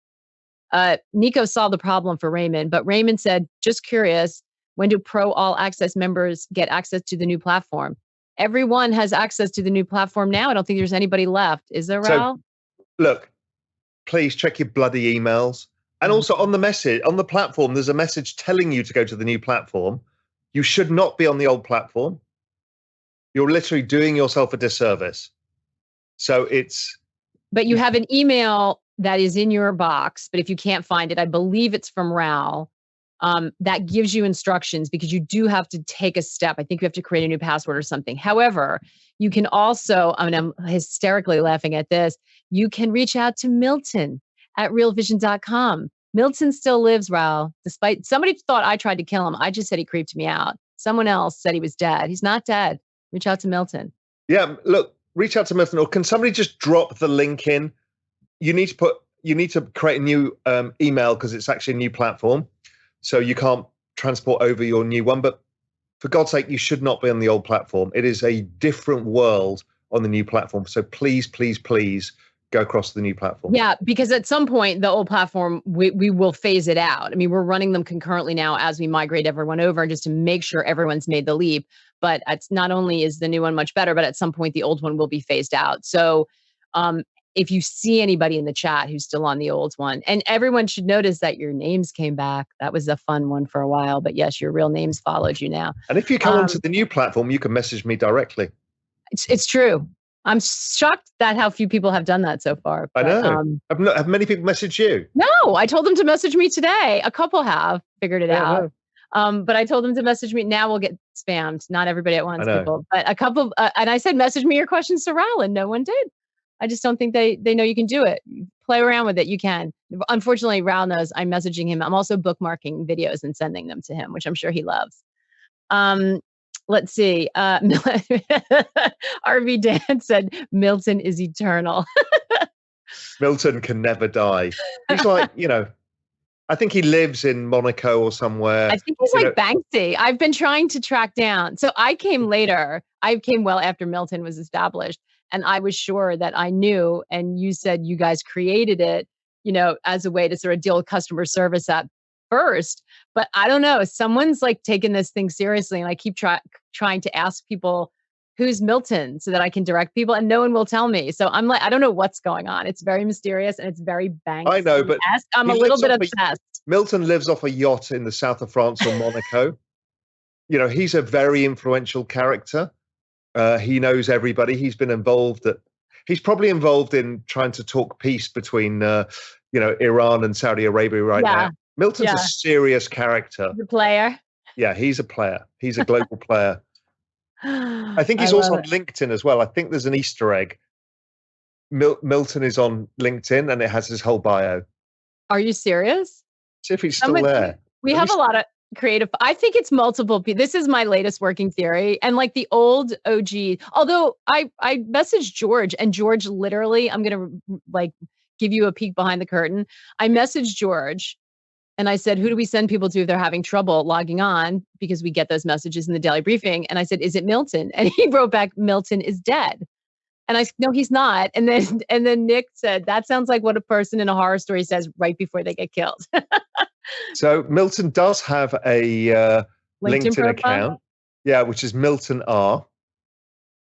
Nico solved the problem for Raymond, but Raymond said, just curious, when do Pro All Access members get access to the new platform? Everyone has access to the new platform now. I don't think there's anybody left. Is there, Raoul? So, look, please check your bloody emails. And also on the platform, there's a message telling you to go to the new platform. You should not be on the old platform. You're literally doing yourself a disservice. So But you have an email that is in your box, but if you can't find it, I believe it's from Raoul. That gives you instructions, because you do have to take a step. I think you have to create a new password or something. However, you can also, I'm hysterically laughing at this, you can reach out to Milton at realvision.com. Milton still lives, Raoul, despite somebody thought I tried to kill him. I just said he creeped me out. Someone else said he was dead. He's not dead. Reach out to Milton. Yeah, look, reach out to Milton, or can somebody just drop the link in? You need to create a new email, because it's actually a new platform. So you can't transport over your new one. But for God's sake, you should not be on the old platform. It is a different world on the new platform. So please, please, please go across to the new platform. Yeah, because at some point, the old platform, we will phase it out. I mean, we're running them concurrently now as we migrate everyone over, just to make sure everyone's made the leap. But it's not only is the new one much better, but at some point the old one will be phased out. So if you see anybody in the chat who's still on the old one, and everyone should notice that your names came back. That was a fun one for a while, but yes, your real names followed you now. And if you come onto the new platform, you can message me directly. It's true. I'm shocked that how few people have done that so far. But, I know. Have many people messaged you? No, I told them to message me today. A couple have figured it out. But I told them to message me. Now we'll get spammed. Not everybody at once, people. But a couple, and I said, message me your questions to Raoul, and no one did. I just don't think they know you can do it. Play around with it. You can. Unfortunately, Raoul knows I'm messaging him. I'm also bookmarking videos and sending them to him, which I'm sure he loves. Let's see. RV Dan said, Milton is eternal. Milton can never die. He's like, I think he lives in Monaco or somewhere. I think he's like Banksy. I've been trying to track down. So I came later. I came well after Milton was established. And I was sure that I knew. And you said you guys created it, as a way to sort of deal with customer service at first. But I don't know. Someone's like taking this thing seriously. And I keep trying to ask people who's Milton so that I can direct people, and no one will tell me. So I'm like, I don't know what's going on. It's very mysterious and it's very I know, but Banksy-esque. I'm he a little lives bit off obsessed. Milton lives off a yacht in the south of France or Monaco. You know, he's a very influential character. He knows everybody. He's probably involved in trying to talk peace between, Iran and Saudi Arabia right now. Milton's a serious character. The player. Yeah, he's a player. He's a global player. I think he's I also love on LinkedIn as well. I think there's an Easter egg. Milton is on LinkedIn and it has his whole bio. Are you serious? See if he's still there. We have a lot of creative. I think it's multiple people. This is my latest working theory. And like the old OG, although I messaged George, and George literally, I'm going to like give you a peek behind the curtain. I messaged George and I said, who do we send people to if they're having trouble logging on? Because we get those messages in the daily briefing. And I said, is it Milton? And he wrote back, Milton is dead. And I said, no, he's not. And then Nick said, that sounds like what a person in a horror story says right before they get killed. So Milton does have a LinkedIn account. Yeah, which is Milton R.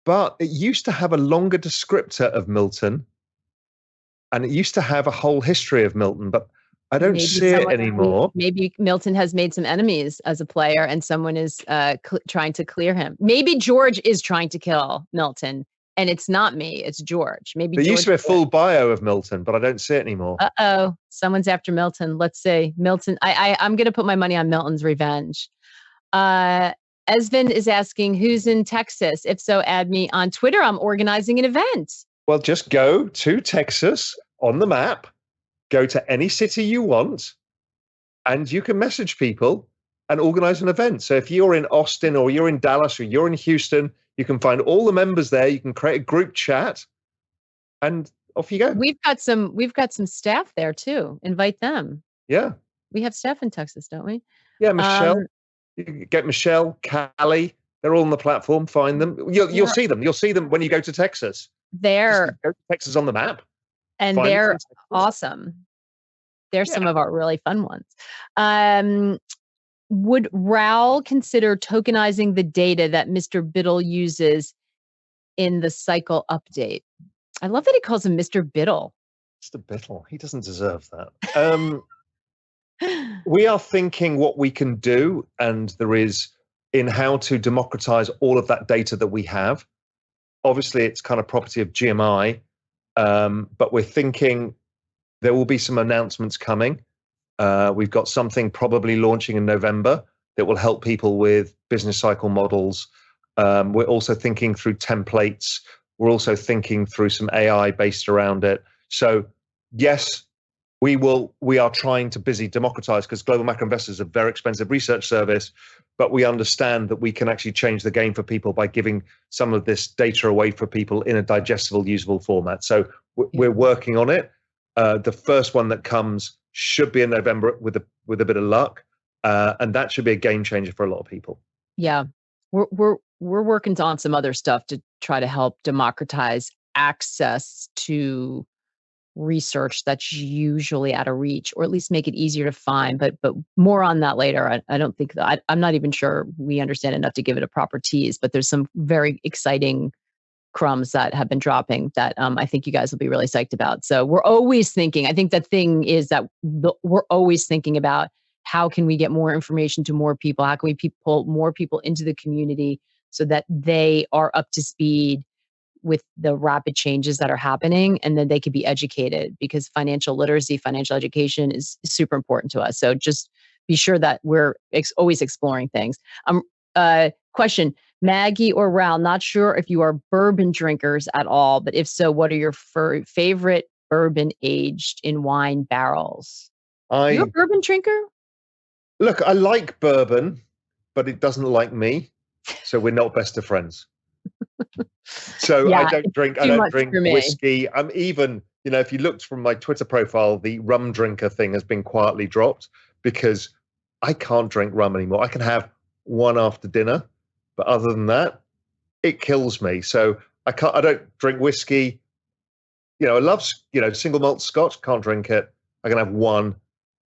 But it used to have a longer descriptor of Milton. And it used to have a whole history of Milton, but I don't see it anymore. Maybe Milton has made some enemies as a player and someone is trying to clear him. Maybe George is trying to kill Milton. And it's not me, it's George. Maybe there used to be a full bio of Milton, but I don't see it anymore. Uh-oh, someone's after Milton. Let's see. Milton, I'm going to put my money on Milton's revenge. Esvin is asking, who's in Texas? If so, add me on Twitter. I'm organizing an event. Well, just go to Texas on the map, go to any city you want, and you can message people and organize an event. So if you're in Austin or you're in Dallas or you're in Houston, you can find all the members there. You can create a group chat, and off you go. We've got some staff there too. Invite them. Yeah, we have staff in Texas, don't we? Yeah, Michelle. You can get Michelle, Callie. They're all on the platform. Find them. You'll see them. You'll see them when you go to Texas. Go to Texas on the map, and they're awesome. They're some of our really fun ones. Would Raoul consider tokenizing the data that Mr. Biddle uses in the cycle update? I love that he calls him Mr. Biddle. Mr. Biddle, he doesn't deserve that. We are thinking what we can do, and there is in how to democratize all of that data that we have. Obviously, it's kind of property of GMI, but we're thinking there will be some announcements coming. We've got something probably launching in November that will help people with business cycle models. We're also thinking through templates. We're also thinking through some AI based around it. So yes, we are trying to busy democratize, because Global Macro Investors is a very expensive research service, but we understand that we can actually change the game for people by giving some of this data away for people in a digestible, usable format. So we're working on it. The first one that comes should be in November with a bit of luck, and that should be a game changer for a lot of people. Yeah, we're working on some other stuff to try to help democratize access to research that's usually out of reach, or at least make it easier to find. But more on that later. I don't think that I'm not even sure we understand enough to give it a proper tease. But there's some very exciting crumbs that have been dropping that I think you guys will be really psyched about. So we're always thinking, I think the thing is that we're always thinking about how can we get more information to more people? How can we pull more people into the community so that they are up to speed with the rapid changes that are happening, and then they could be educated, because financial literacy, financial education is super important to us. So just be sure that we're always exploring things. Question, Maggie or Raoul, not sure if you are bourbon drinkers at all, but if so, what are your favorite bourbon aged in wine barrels? Are you a bourbon drinker? Look, I like bourbon, but it doesn't like me. So we're not best of friends. So I don't drink whiskey. I'm even, if you looked from my Twitter profile, the rum drinker thing has been quietly dropped, because I can't drink rum anymore. I can have one after dinner, but other than that, it kills me. So I don't drink whiskey. I love, single malt Scotch, can't drink it. I can have one.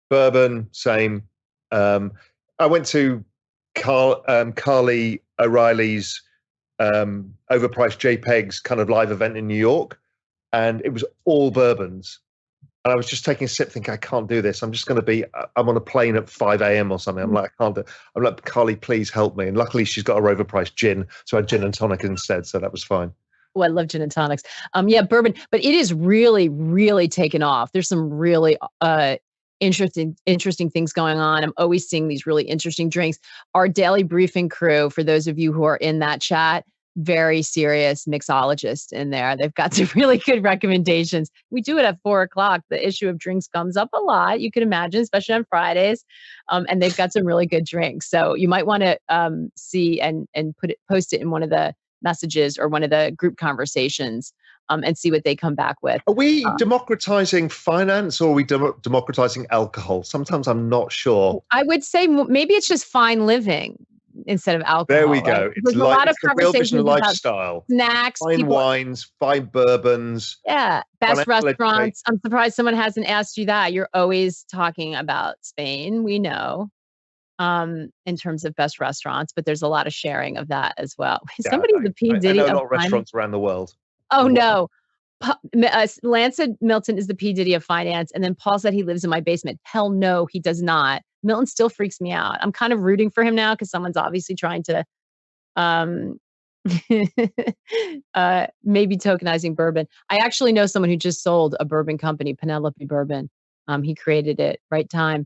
Bourbon, same. I went to Carly O'Reilly's overpriced JPEGs kind of live event in New York, and it was all bourbons. And I was just taking a sip, thinking, I can't do this. I'm on a plane at 5 a.m. or something. I'm like, I can't do. I'm like, Carly, please help me. And luckily, she's got her overpriced gin, so I had gin and tonic instead. So that was fine. Oh, I love gin and tonics. Yeah, bourbon, but it is really, really taken off. There's some really interesting things going on. I'm always seeing these really interesting drinks. Our daily briefing crew, for those of you who are in that chat, very serious mixologists in there. They've got some really good recommendations. We do it at 4:00. The issue of drinks comes up a lot, you can imagine, especially on Fridays. And they've got some really good drinks. So you might want to see and post it in one of the messages or one of the group conversations and see what they come back with. Are we democratizing finance, or are we democratizing alcohol? Sometimes I'm not sure. I would say maybe it's just fine living instead of alcohol. There we go. Right? It's a lot of conversations about lifestyle. Snacks, fine wines, fine bourbons. Yeah, best restaurants. I'm surprised someone hasn't asked you that. You're always talking about Spain, we know, in terms of best restaurants, but there's a lot of sharing of that as well. Somebody's the P. Diddy I know of a lot of restaurants around the world. Oh no. Lance said Milton is the P. Diddy of finance, and then Paul said he lives in my basement. Hell no, he does not. Milton still freaks me out. I'm kind of rooting for him now because someone's obviously trying to maybe tokenizing bourbon. I actually know someone who just sold a bourbon company, Penelope Bourbon. He created it, right time.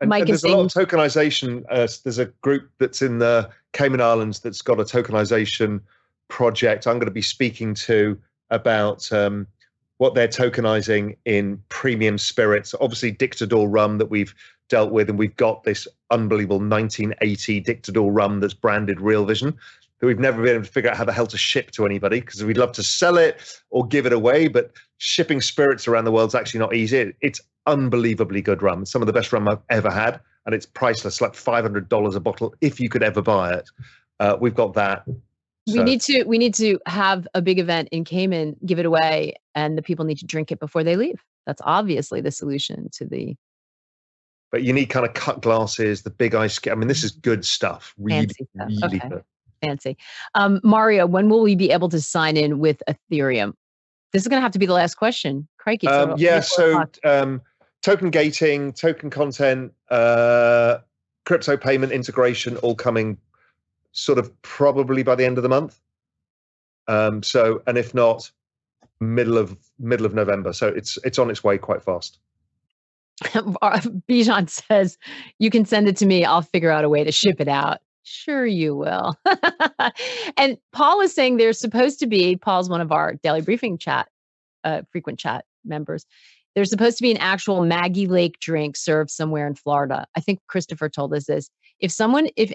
Mike is saying, a lot of tokenization. There's a group that's in the Cayman Islands that's got a tokenization project I'm going to be speaking to about what they're tokenizing in premium spirits. Obviously, Dictador rum that we've dealt with, and we've got this unbelievable 1980 Dictador rum that's branded Real Vision that we've never been able to figure out how the hell to ship to anybody, because we'd love to sell it or give it away, but shipping spirits around the world is actually not easy. It's unbelievably good rum. It's some of the best rum I've ever had, and it's priceless, like $500 a bottle if you could ever buy it. We've got that. So. We need to have a big event in Cayman, give it away, and the people need to drink it before they leave. That's obviously the solution to the. But you need kind of cut glasses, the big ice. I mean, this is good stuff. Really, fancy stuff. Really okay. Good. Fancy. Mario, when will we be able to sign in with Ethereum? This is going to have to be the last question. Crikey. Token gating, token content, crypto payment integration, all coming sort of probably by the end of the month. And if not, middle of November. So it's on its way quite fast. Bijan says, you can send it to me. I'll figure out a way to ship it out. Sure you will. And Paul is saying there's supposed to be, Paul's one of our daily briefing chat, frequent chat members. There's supposed to be an actual Maggie Lake drink served somewhere in Florida. I think Christopher told us this. If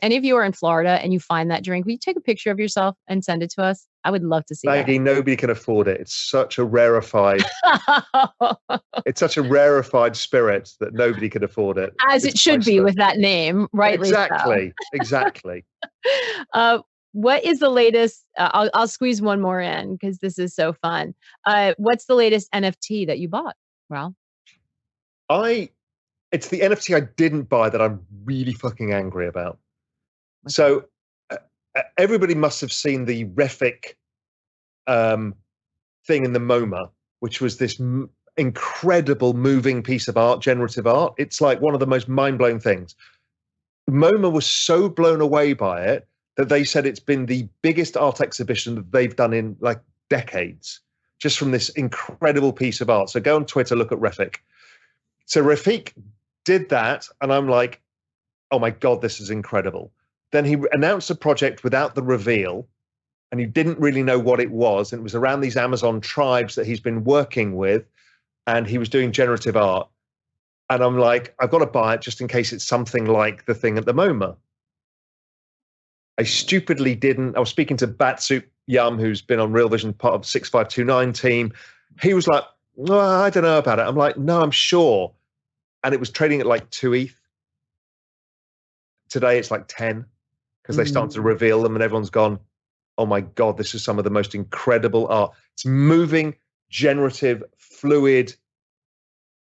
any of you are in Florida and you find that drink, will you take a picture of yourself and send it to us? I would love to see Maggie, that. Nobody can afford it. It's such a rarefied, spirit that nobody can afford it. As it should be with that name, rightly Exactly. So. Exactly. What is the latest? I'll squeeze one more in because this is so fun. What's the latest NFT that you bought? Well, it's the NFT I didn't buy that I'm really fucking angry about. Okay. So everybody must have seen the Refic thing in the MoMA, which was this incredible moving piece of art, generative art. It's like one of the most mind-blowing things. MoMA was so blown away by it that they said it's been the biggest art exhibition that they've done in like decades, just from this incredible piece of art. So go on Twitter, look at Refic. So Refic did that, and I'm like, oh my God, this is incredible. Then he announced a project without the reveal, and he didn't really know what it was. And it was around these Amazon tribes that he's been working with, and he was doing generative art. And I'm like, I've got to buy it just in case it's something like the thing at the MoMA. I stupidly didn't. I was speaking to Batsup Yum, who's been on Real Vision, part of 6529 team. He was like, well, I don't know about it. I'm like, no, I'm sure. And it was trading at like 2 ETH. Today it's like 10 because they started to reveal them, and everyone's gone, oh my God, this is some of the most incredible art. It's moving, generative, fluid,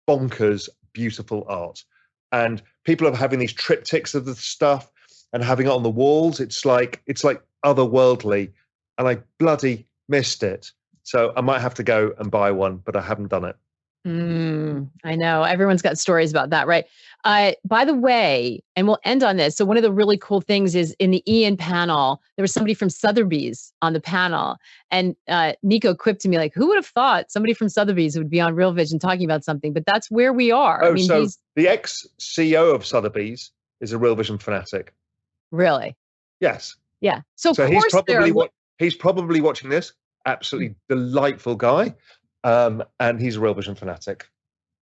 bonkers, beautiful art. And people are having these triptychs of the stuff and having it on the walls. It's like otherworldly, and I bloody missed it. So I might have to go and buy one, but I haven't done it. I know everyone's got stories about that, right? By the way, and we'll end on this. So one of the really cool things is in the Ian panel, there was somebody from Sotheby's on the panel, and Nico quipped to me like, "Who would have thought somebody from Sotheby's would be on Real Vision talking about something?" But that's where we are. Oh, I mean, so the ex-CEO of Sotheby's is a Real Vision fanatic. Really? Yes. Yeah. So he's probably watching this. Absolutely delightful guy. And he's a Real Vision fanatic.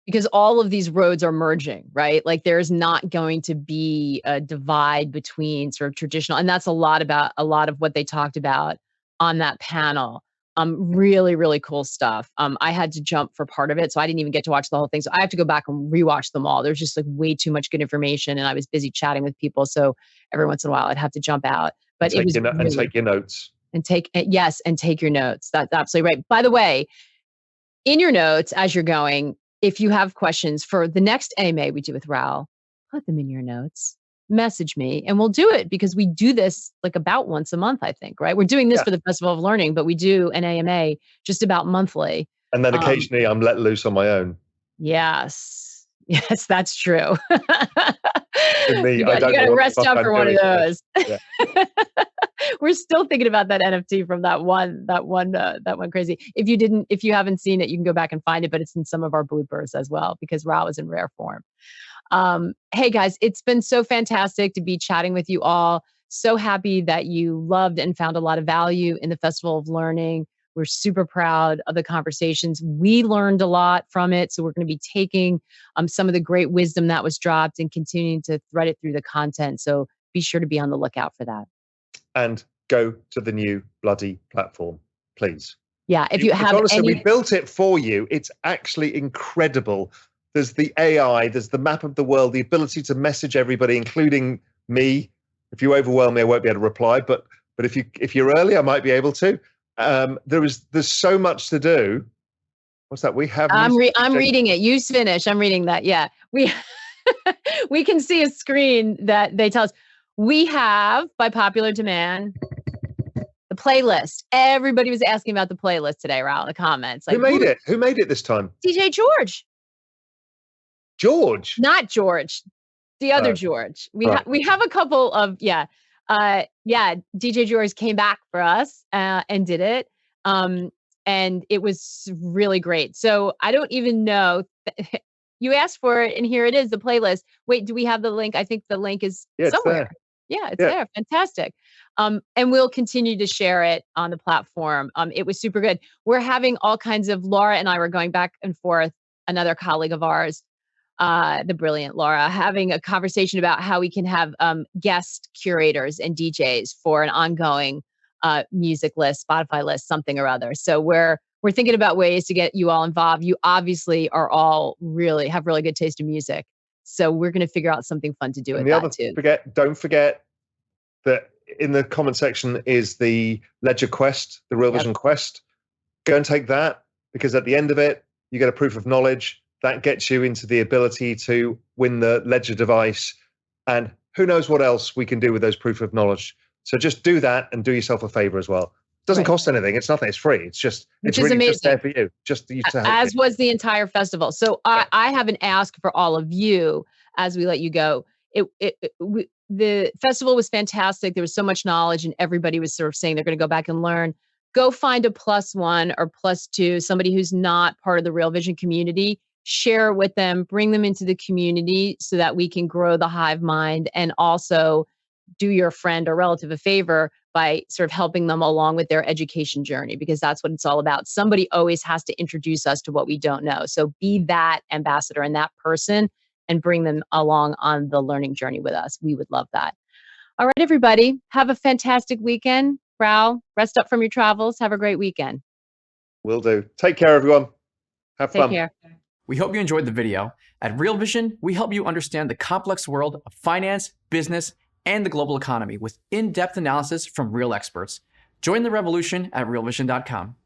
Because all of these roads are merging, right? Like there's not going to be a divide between sort of traditional, and that's a lot of what they talked about on that panel. Really, really cool stuff. I had to jump for part of it, so I didn't even get to watch the whole thing. So I have to go back and rewatch them all. There's just like way too much good information, and I was busy chatting with people. So every once in a while, I'd have to jump out. But take your notes. And take your notes. That's absolutely right. By the way, in your notes as you're going, if you have questions for the next AMA we do with Raoul, put them in your notes, message me, and we'll do it, because we do this like about once a month, I think, right? We're doing this for the Festival of Learning, but we do an AMA just about monthly. And then occasionally I'm let loose on my own. Yes, that's true. You got to rest up for one of those. Yeah. We're still thinking about that NFT from that one crazy. If you haven't seen it, you can go back and find it, but it's in some of our bloopers as well, because Raoul is in rare form. Hey guys, it's been so fantastic to be chatting with you all. So happy that you loved and found a lot of value in the Festival of Learning. We're super proud of the conversations. We learned a lot from it. So we're going to be taking some of the great wisdom that was dropped and continuing to thread it through the content. So be sure to be on the lookout for that. And go to the new bloody platform, please. Yeah, if you have honestly, we built it for you. It's actually incredible. There's the AI, there's the map of the world, the ability to message everybody, including me. If you overwhelm me, I won't be able to reply. But if you're early, I might be able to. There's so much to do. What's that? We have. I'm reading it. You finish. I'm reading that. Yeah, we can see a screen that they tell us. We have, by popular demand, the playlist. Everybody was asking about the playlist today, Raoul, in the comments. Like, who made it? Who made it this time? DJ George. George? Not George. The other George. We have a couple of, DJ George came back for us and did it. And it was really great. So I don't even know. You asked for it, and here it is, the playlist. Wait, do we have the link? I think the link is somewhere. It's there. Fantastic. And we'll continue to share it on the platform. It was super good. We're having all kinds of, Laura and I were going back and forth, another colleague of ours, the brilliant Laura, having a conversation about how we can have guest curators and DJs for an ongoing music list, Spotify list, something or other. So we're thinking about ways to get you all involved. You obviously are all have really good taste in music. So we're going to figure out something fun to do with that too. Don't forget that in the comment section is the Ledger Quest, the Real Vision Quest. Go and take that, because at the end of it, you get a proof of knowledge that gets you into the ability to win the Ledger device. And who knows what else we can do with those proof of knowledge. So just do that and do yourself a favor as well. It doesn't cost anything. It's nothing. It's free. It's really just there for you. Just you to help as was the entire festival. So I have an ask for all of you as we let you go. The festival was fantastic. There was so much knowledge, and everybody was sort of saying they're going to go back and learn. Go find a +1 or +2, somebody who's not part of the Real Vision community. Share it with them, bring them into the community so that we can grow the hive mind, and also do your friend or relative a favor by sort of helping them along with their education journey, because that's what it's all about. Somebody always has to introduce us to what we don't know. So be that ambassador and that person and bring them along on the learning journey with us. We would love that. All right, everybody, have a fantastic weekend. Raoul, rest up from your travels. Have a great weekend. Will do. Take care, everyone. Have fun. Take care. We hope you enjoyed the video. At Real Vision, we help you understand the complex world of finance, business, and the global economy with in-depth analysis from real experts. Join the revolution at realvision.com.